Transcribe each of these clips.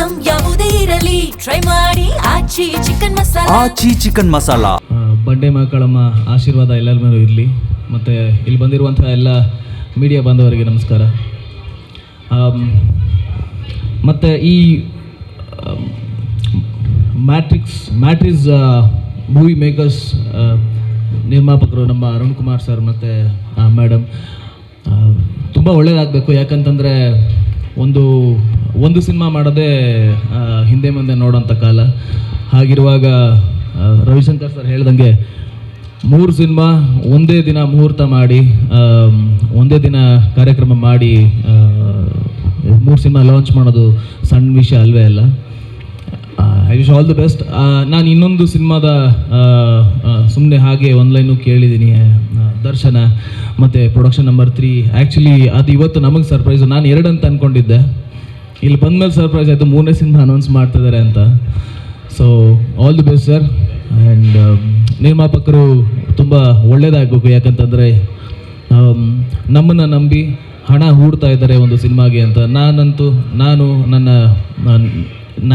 Item ಯಾವುದೇ ಇರಲಿ try ಮಾಡಿ ಆಚಿ ಚಿಕನ್ ಮಸಾಲಾ. ಬಂಡೆ ಮಕ್ಕಳಮ್ಮ ಆಶೀರ್ವಾದ ಎಲ್ಲರ ಮೇಲೂ ಇರಲಿ. ಮತ್ತು ಇಲ್ಲಿ ಬಂದಿರುವಂಥ ಎಲ್ಲ ಮೀಡಿಯಾ ಬಾಂಧವರಿಗೆ ನಮಸ್ಕಾರ. ಮತ್ತು ಈ ಮ್ಯಾಟ್ರಿಕ್ಸ್ ಮೂವಿ ಮೇಕರ್ಸ್ ನಿರ್ಮಾಪಕರು ನಮ್ಮ ಅರುಣ್ ಕುಮಾರ್ ಸರ್ ಮತ್ತು ಮೇಡಮ್ ತುಂಬ ಒಳ್ಳೆಯದಾಗಬೇಕು. ಯಾಕಂತಂದರೆ ಒಂದು ಸಿನಿಮಾ ಮಾಡೋದೇ ಹಿಂದೆ ಮುಂದೆ ನೋಡೋಂಥ ಕಾಲ. ಹಾಗಿರುವಾಗ ರವಿಶಂಕರ್ ಸರ್ ಹೇಳ್ದಂಗೆ 3 ಸಿನಿಮಾ ಒಂದೇ ದಿನ ಮುಹೂರ್ತ ಮಾಡಿ ಒಂದೇ ದಿನ ಕಾರ್ಯಕ್ರಮ ಮಾಡಿ 3 ಸಿನಿಮಾ ಲಾಂಚ್ ಮಾಡೋದು ಸಣ್ಣ ವಿಷಯ ಅಲ್ವೇ ಅಲ್ಲ. I wish all the best. ನಾನು ಇನ್ನೊಂದು ಸಿನಿಮಾದ ಸುಮ್ಮನೆ ಹಾಗೆ ಆನ್ಲೈನು ಕೇಳಿದ್ದೀನಿ, ದರ್ಶನ ಮತ್ತು ಪ್ರೊಡಕ್ಷನ್ ನಂಬರ್ 3. ಆ್ಯಕ್ಚುಲಿ ಅದು ಇವತ್ತು ನಮಗೆ ಸರ್ಪ್ರೈಸು. ನಾನು 2 ಅಂತ ಅಂದ್ಕೊಂಡಿದ್ದೆ, ಇಲ್ಲಿ ಬಂದಮೇಲೆ ಸರ್ಪ್ರೈಸ್ ಆಯಿತು 3ನೇ ಸಿನಿಮಾ ಅನೌನ್ಸ್ ಮಾಡ್ತಿದ್ದಾರೆ ಅಂತ. So all the best sir. And ನಿರ್ಮಾಪಕರು ತುಂಬ ಒಳ್ಳೆಯದಾಗಬೇಕು. ಯಾಕಂತಂದರೆ ನಮ್ಮನ್ನು ನಂಬಿ ಹಣ ಹೂಡ್ತಾ ಇದ್ದಾರೆ ಒಂದು ಸಿನಿಮಾಗೆ ಅಂತ. ನಾನು ನನ್ನ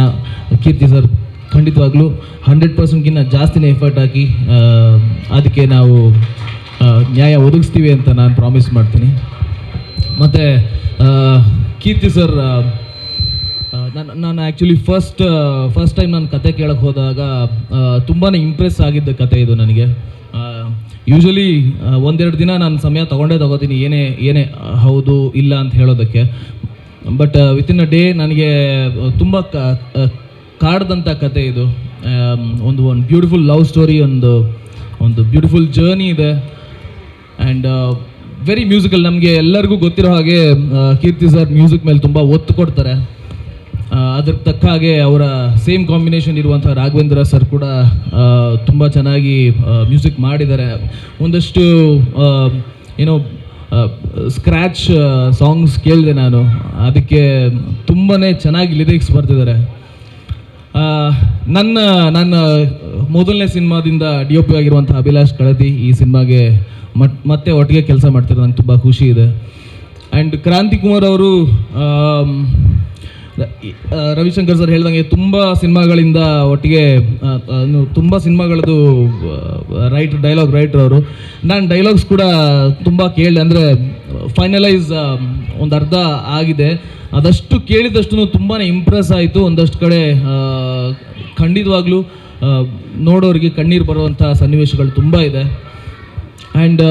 ಕೀರ್ತಿ ಸರ್ ಖಂಡಿತವಾಗ್ಲೂ 100%ಗಿಂತ ಜಾಸ್ತಿನೇ ಎಫರ್ಟ್ ಹಾಕಿ ಅದಕ್ಕೆ ನಾವು ನ್ಯಾಯ ಒದಗಿಸ್ತೀವಿ ಅಂತ ನಾನು ಪ್ರಾಮಿಸ್ ಮಾಡ್ತೀನಿ. ಮತ್ತು ಕೀರ್ತಿ ಸರ್ ನಾನು ಆ್ಯಕ್ಚುಲಿ ಫಸ್ಟ್ ಟೈಮ್ ನಾನು ಕತೆ ಕೇಳಕ್ಕೆ ಹೋದಾಗ ತುಂಬಾ ಇಂಪ್ರೆಸ್ ಆಗಿದ್ದ ಕತೆ ಇದು ನನಗೆ. ಯೂಶ್ವಲಿ 1-2 ದಿನ ನಾನು ಸಮಯ ತಗೋತೀನಿ ಏನೇ ಹೌದು ಇಲ್ಲ ಅಂತ ಹೇಳೋದಕ್ಕೆ. ಬಟ್ ವಿತಿನ್ ಅ ಡೇ ನನಗೆ ತುಂಬ ಕಾಡ್ದಂಥ ಕತೆ ಇದು. ಒಂದು ಬ್ಯೂಟಿಫುಲ್ ಲವ್ ಸ್ಟೋರಿ, ಒಂದು ಬ್ಯೂಟಿಫುಲ್ ಜರ್ನಿ ಇದೆ. And very musical. ನಮಗೆ ಎಲ್ಲರಿಗೂ ಗೊತ್ತಿರೋ ಹಾಗೆ ಕೀರ್ತಿ ಸರ್ ಮ್ಯೂಸಿಕ್ ಮೇಲೆ ತುಂಬ ಒತ್ತು ಕೊಡ್ತಾರೆ. ಅದ್ರ ತಕ್ಕ ಹಾಗೆ ಅವರ ಸೇಮ್ ಕಾಂಬಿನೇಷನ್ ಇರುವಂಥ ರಾಘವೇಂದ್ರ ಸರ್ ಕೂಡ ತುಂಬ ಚೆನ್ನಾಗಿ ಮ್ಯೂಸಿಕ್ ಮಾಡಿದ್ದಾರೆ. ಒಂದಷ್ಟು ಏನೋ ಸ್ಕ್ರ್ಯಾಚ್ ಸಾಂಗ್ಸ್ ಕೇಳಿದೆ ನಾನು, ಅದಕ್ಕೆ ತುಂಬಾ ಚೆನ್ನಾಗಿ ಲಿರಿಕ್ಸ್ ಬರ್ತಿದ್ದಾರೆ. ನನ್ನ ಮೊದಲನೇ ಸಿನಿಮಾದಿಂದ DOP ಆಗಿರುವಂಥ ಅಭಿಲಾಷ್ ಕಳತಿ ಈ ಸಿನಿಮಾಗೆ ಮತ್ತೆ ಒಟ್ಟಿಗೆ ಕೆಲಸ ಮಾಡ್ತಿರೋದು ನಂಗೆ ತುಂಬ ಖುಷಿ ಇದೆ. ಆ್ಯಂಡ್ ಕ್ರಾಂತಿ ಕುಮಾರ್ ಅವರು ರವಿಶಂಕರ್ ಸರ್ ಹೇಳ್ದಂಗೆ ತುಂಬ ಸಿನಿಮಾಗಳಿಂದ ಒಟ್ಟಿಗೆ ತುಂಬ ಸಿನಿಮಾಗಳದ್ದು ಡೈಲಾಗ್ ರೈಟರ್ ಅವರು. ನಾನು ಡೈಲಾಗ್ಸ್ ಕೂಡ ತುಂಬ ಕೇಳಿದೆ, ಅಂದರೆ ಫೈನಲೈಸ್ ಒಂದು ಅರ್ಧ ಆಗಿದೆ. ಅದಷ್ಟು ಕೇಳಿದಷ್ಟು ತುಂಬಾ ಇಂಪ್ರೆಸ್ ಆಯಿತು. ಒಂದಷ್ಟು ಕಡೆ ಖಂಡಿತವಾಗ್ಲೂ ನೋಡೋರಿಗೆ ಕಣ್ಣೀರು ಬರುವಂಥ ಸನ್ನಿವೇಶಗಳು ತುಂಬ ಇದೆ. ಆ್ಯಂಡ್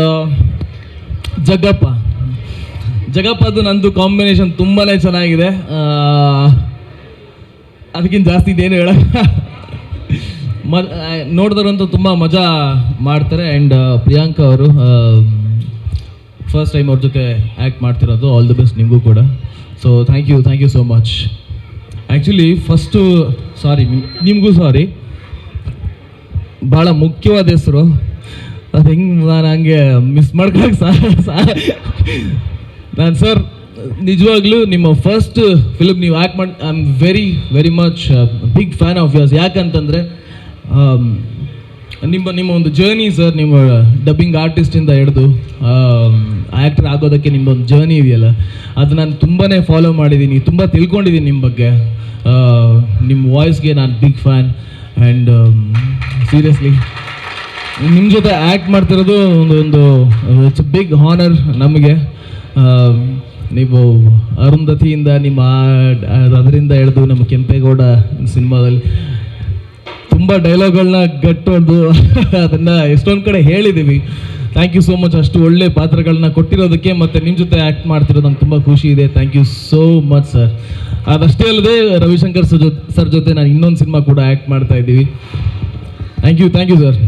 ಜಗಪ್ಪದು ನಂದು ಕಾಂಬಿನೇಷನ್ ತುಂಬಾ ಚೆನ್ನಾಗಿದೆ. ಅದಕ್ಕಿಂತ ಜಾಸ್ತಿ ಇದೇನು ಹೇಳ ನೋಡಿದರಂತೂ ತುಂಬ ಮಜಾ ಮಾಡ್ತಾರೆ. ಆ್ಯಂಡ್ ಪ್ರಿಯಾಂಕಾ ಅವರು ಫಸ್ಟ್ ಟೈಮ್ ಅವ್ರ ಜೊತೆ ಆ್ಯಕ್ಟ್ ಮಾಡ್ತಿರೋದು. ಆಲ್ ದಿ ಬೆಸ್ಟ್ ನಿಮಗೂ ಕೂಡ. So thank you so much. Actually ನಿಮಗೂ ಸಾರಿ, ಭಾಳ ಮುಖ್ಯವಾದ ಹೆಸರು ಅದು ಹೆಂಗೆ ನಾನು ಹಂಗೆ ಮಿಸ್ ಮಾಡ್ಕೊಳಕ್ಕೆ ನಾನು ಸರ್ ನಿಜವಾಗ್ಲೂ ನಿಮ್ಮ ಫಸ್ಟ್ ಫಿಲ್ಮ್ ನೀವು ಆ್ಯಕ್ಟ್ ಮಾಡಿ I am very much big fan of yours. ಯಾಕಂತಂದರೆ ನಿಮ್ಮ ಒಂದು ಜರ್ನಿ ಸರ್, ನಿಮ್ಮ ಡಬ್ಬಿಂಗ್ ಆರ್ಟಿಸ್ಟಿಂದ ಹಿಡಿದು ಆ್ಯಕ್ಟರ್ ಆಗೋದಕ್ಕೆ ನಿಮ್ಮೊಂದು ಜರ್ನಿ ಇದೆಯಲ್ಲ, ಅದು ನಾನು ತುಂಬಾ ಫಾಲೋ ಮಾಡಿದ್ದೀನಿ, ತುಂಬ ತಿಳ್ಕೊಂಡಿದ್ದೀನಿ ನಿಮ್ಮ ಬಗ್ಗೆ. ನಿಮ್ಮ ವಾಯ್ಸ್ಗೆ ನಾನು ಬಿಗ್ ಫ್ಯಾನ್. ಆ್ಯಂಡ್ ಸೀರಿಯಸ್ಲಿ ನಿಮ್ಮ ಜೊತೆ ಆ್ಯಕ್ಟ್ ಮಾಡ್ತಿರೋದು ಒಂದು ಇಟ್ಸ್ ಬಿಗ್ ಹಾನರ್ ನಮಗೆ. ನೀವು ಅರುಂಧತಿಯಿಂದ ನಿಮ್ಮ ಅದರಿಂದ ಹಿಡಿದು ನಮ್ಮ ಕೆಂಪೇಗೌಡ ಸಿನಿಮಾದಲ್ಲಿ ತುಂಬ ಡೈಲಾಗ್ಗಳನ್ನ ಗಟ್ಟೊಡ್ದು ಅದನ್ನು ಎಷ್ಟೊಂದು ಕಡೆ ಹೇಳಿದ್ದೀವಿ. ಥ್ಯಾಂಕ್ ಯು ಸೋ ಮಚ್ ಅಷ್ಟು ಒಳ್ಳೆ ಪಾತ್ರಗಳನ್ನ ಕೊಟ್ಟಿರೋದಕ್ಕೆ. ಮತ್ತು ನಿಮ್ಮ ಜೊತೆ ಆ್ಯಕ್ಟ್ ಮಾಡ್ತಿರೋದು ನಂಗೆ ತುಂಬ ಖುಷಿ ಇದೆ. Thank you so much sir. ಅದಷ್ಟೇ ಅಲ್ಲದೆ ರವಿಶಂಕರ್ ಸರ್ ಜೊತೆ ನಾನು ಇನ್ನೊಂದು ಸಿನಿಮಾ ಕೂಡ ಆ್ಯಕ್ಟ್ ಮಾಡ್ತಾ ಇದ್ದೀವಿ. Thank you sir.